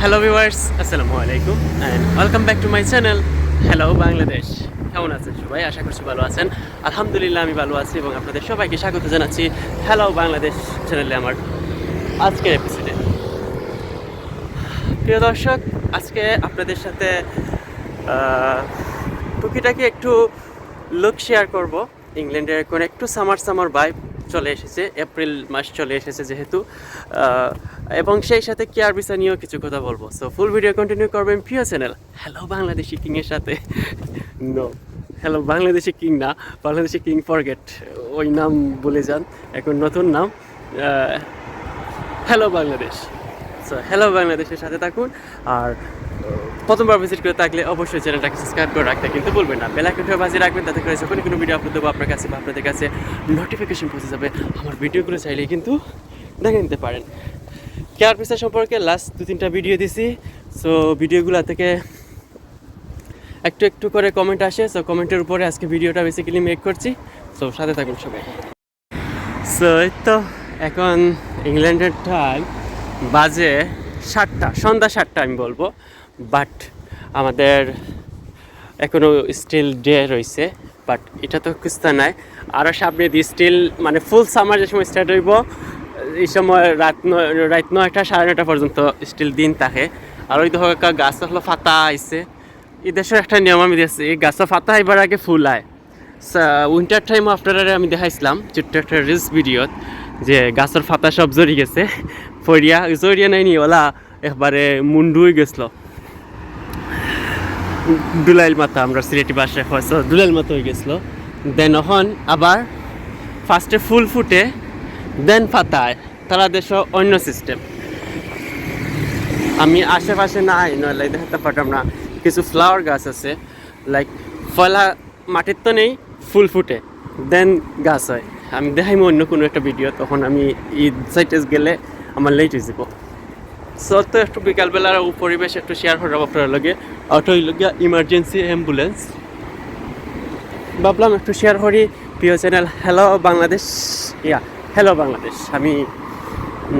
Hello viewers, আসসালামু আলাইকুম and welcome back to my channel hello Bangladesh. কেমন আছেন সবাই? আশা করছি ভালো আছেন। আলহামদুলিল্লাহ আমি ভালো আছি এবং আপনাদের সবাইকে স্বাগত জানাচ্ছি হ্যালো বাংলাদেশ চ্যানেলে আমার আজকের এপিসোডে। প্রিয় দর্শক, আজকে আপনাদের সাথে টুকিটাকি একটু লুক শেয়ার করব। ইংল্যান্ডের এখন একটু সামার ভাইব চলে এসেছে, এপ্রিল মাস চলে এসেছে যেহেতু, এবং সেই সাথে কেয়ার ভিসা নিয়েও কিছু কথা বলবো। সো ফুল ভিডিও কন্টিনিউ করবেন প্রিয় চ্যানেল হ্যালো বাংলাদেশি কিংয়ের সাথে। নো, হ্যালো বাংলাদেশি কিং না, বাংলাদেশি কিং ফরগেট, ওই নাম বলে যান, এখন নতুন নাম হ্যালো বাংলাদেশ। সো হ্যালো বাংলাদেশের সাথে থাকুন। আর প্রথমবার ভিজিট করে থাকলে অবশ্যই চ্যানেলটাকে সাবস্ক্রাইব করে রাখতে কিন্তু ভুলবেন না। বেল আইকনটা বাজিয়ে রাখবেন, তাতে করে যখনই কোনো ভিডিও আপলোড দেবো আপনার কাছে বা আপনাদের কাছে নোটিফিকেশন পৌঁছে যাবে। আমার ভিডিওগুলো চাইলেই কিন্তু দেখে নিতে পারেন। কেয়ার ভিসা সম্পর্কে লাস্ট 2-3টা ভিডিও দিছি। সো ভিডিওগুলো থেকে একটু একটু করে কমেন্ট আসে। সো কমেন্টের উপরে আজকে ভিডিওটা বেসিক্যালি মেক করছি। সো সাথে থাকুন সবাই। সো এই তো এখন ইংল্যান্ডের টাইম বাজে 7টা, সন্ধ্যা 7টা আমি বলবো, বাট আমাদের এখনও স্টিল ডে রয়েছে। বাট এটা তো কিস্তা নাই, আরও সামনে দিয়ে স্টিল মানে ফুল সামার যে সময় স্টার্ট হইব এই সময় রাত 9টা 9:30 পর্যন্ত স্টিল দিন থাকে। আর ওই ধর গাছ হলো ফাতা আইছে। এই দেশের একটা নিয়ম আমি দেখছি, এই গাছটা ফাতা আইবার আগে ফুল আয়। উইন্টার টাইমও আপনারা আমি দেখাইছিলাম ছোট্ট একটা রিলস ভিডিওত, যে গাছের ফাতা সব জড়ি গেছে, জড়িয়া নাইনি ওলা একবারে মুন্ডু হয়ে গেছিলো, দুলাইল মাথা আমরা সিলেটি ভাষায় হয়তো দুলাইল মাথা হয়ে গেছিলো। দেন এখন আবার ফার্স্টে ফুল ফুটে দেন ফাতায়, তারা দেশ অন্য সিস্টেম। আমি আশেপাশে নাই নয় দেখাতে পারতাম না, কিছু ফ্লাওয়ার গাছ আছে, লাইক ফলা মাটির তো নেই, ফুল ফুটে দেন গাছ হয়। আমি দেখাইমো অন্য কোনো একটা ভিডিও, তখন আমি ঈদ সাইটে গেলে আমার লেট হয়ে যাব। সো তো একটু বিকালবেলার পরিবেশ একটু শেয়ার করাবো আপনার লগে। অটো লগিয়া ইমার্জেন্সি অ্যাম্বুলেন্স ভাবলাম একটু শেয়ার করি। প্রিয় channel hello Bangladesh, hello Bangladesh. আমি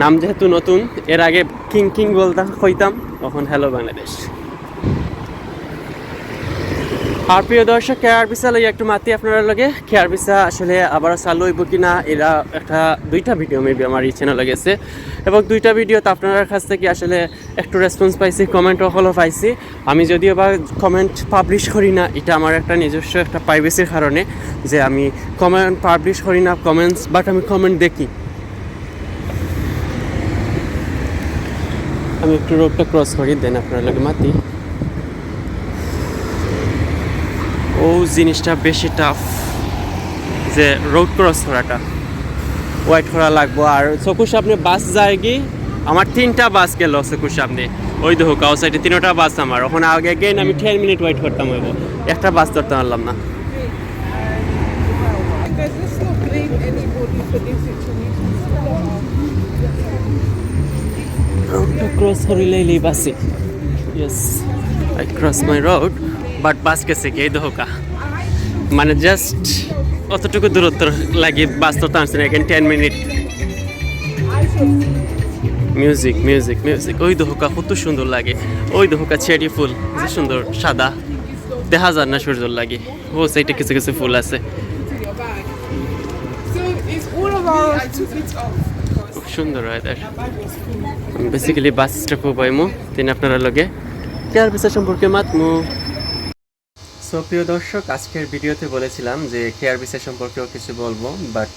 নাম যেহেতু নতুন, এর আগে কিং বলতাম হইতাম, তখন হ্যালো বাংলাদেশ। আর প্রিয় দর্শক, কেয়ার ভিসা লই একটু মাতি আপনারা লগে। কেয়ার ভিসা আসলে আবার চালু হইব কি না, এরা দুইটা ভিডিও মেবি আমার এই চ্যানেলে গেছে, এবং দুইটা ভিডিওতে আপনার কাছ থেকে আসলে একটু রেসপন্স পাইছি, কমেন্টও হলো পাইছি। আমি যদিও বা কমেন্ট পাবলিশ করি না, এটা আমার একটা নিজস্ব একটা প্রাইভেসির কারণে, যে আমি কমেন্ট পাবলিশ করি না কমেন্টস, বাট আমি কমেন্ট দেখি। আমি একটু রোডটা ক্রস করি, দেন আপনার লগে মাতি। ও জিনিসটা বেশি টাফ, যে রোড ক্রস করাটা, ওয়েট করা লাগবো। আর চকুর সামনে বাস যায় কি, আমার 3টা বাস গেল চকুর সামনে, ওই দেখো কাউ সাইডে 3টা বাস আমার। ওখানে আগে গেন আমি 10 মিনিট ওয়েট করতাম, হইব একটা বাস ধরতে পারলাম না। রোডটা ক্রস করিলেই বাসে, yes I cross my road, but bus গেছে কি এই দেখো কা, মানে জাস্ট অতটুকু দূরত্ব লাগে বাস তো টানছে না, এখানে 10 মিনিট। মিউজিক মিউজিক মিউজিক, ওই দোহকা কত সুন্দর লাগে, ওই দোহকা চেরি ফুল যে সুন্দর সাদা, দেখা যায় না সুন্দর লাগে। ও সাইডে কিছু কিছু ফুল আছে, খুব সুন্দর ওয়েদার। বেসিক্যালি বাস স্টপও পাইমু, তিনি আপনারা লগে কেয়ার ভিসা সম্পর্কে মাতমু। সো প্রিয় দর্শক, আজকের ভিডিওতে বলেছিলাম যে কেয়ার ভিসা সম্পর্কেও কিছু বলবো, বাট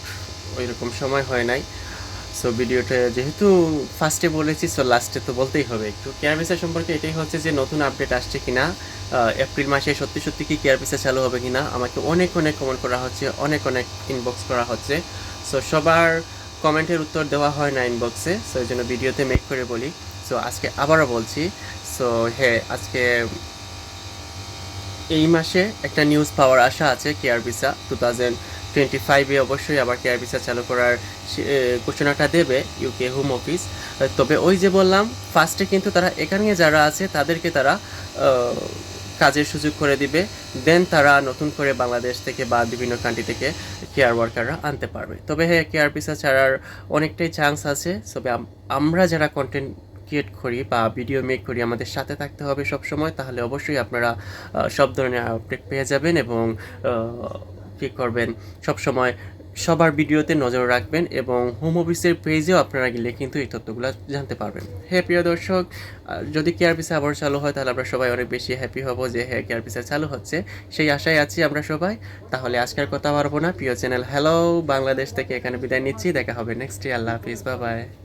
ওই রকম সময় হয় নাই। সো ভিডিওটা যেহেতু ফার্স্টে বলেছি, সো লাস্টে তো বলতেই হবে একটু। কেয়ার ভিসা সম্পর্কে এটাই হচ্ছে যে নতুন আপডেট আসছে কিনা, এপ্রিল মাসে সত্যি সত্যি কি কেয়ার ভিসা চালু হবে কিনা। আমাকে অনেক কমেন্ট করা হচ্ছে, অনেক ইনবক্স করা হচ্ছে। সো সবার কমেন্টের উত্তর দেওয়া হয় না ইনবক্সে, সো এই জন্য ভিডিওতে মেক করে বলি। সো আজকে আবারও বলছি। সো হ্যাঁ, আজকে এই মাসে একটা নিউজ পাওয়ার আশা আছে, কেয়ার ভিসা 2025-এ অবশ্যই আবার কেয়ার ভিসা চালু করার ঘোষণাটা দেবে ইউকে হোম অফিস। তবে ওই যে বললাম ফার্স্টে কিন্তু তারা এখানে যারা আছে তাদেরকে তারা কাজের সুযোগ করে দিবে, দেন তারা নতুন করে বাংলাদেশ থেকে বা বিভিন্ন কান্ট্রি থেকে কেয়ার ওয়ার্কাররা আনতে পারবে। তবে হ্যাঁ, কেয়ার ভিসা ছাড়ার অনেকটাই চান্স আছে। তবে আমরা যারা কন্টেন্ট ক্রিয়েট করি বা ভিডিও মেক করি আমাদের সাথে থাকতে হবে সবসময়, তাহলে অবশ্যই আপনারা সব ধরনের আপডেট পেয়ে যাবেন এবং কী করবেন সবসময় সবার ভিডিওতে নজর রাখবেন এবং হোম অফিসের পেজেও আপনারা গেলে কিন্তু এই তথ্যগুলো জানতে পারবেন। হ্যাঁ প্রিয় দর্শক, যদি কেয়ার ভিসা আবার চালু হয় তাহলে আমরা সবাই অনেক বেশি হ্যাপি হব যে হ্যাঁ কেয়ার ভিসা চালু হচ্ছে, সেই আশায় আছি আমরা সবাই। তাহলে আজকের কথা পারবো না, প্রিয় চ্যানেল হ্যালো বাংলাদেশ থেকে এখানে বিদায় নিচ্ছি, দেখা হবে নেক্সট ডে। আল্লাহ হাফিজ, বাই বাই।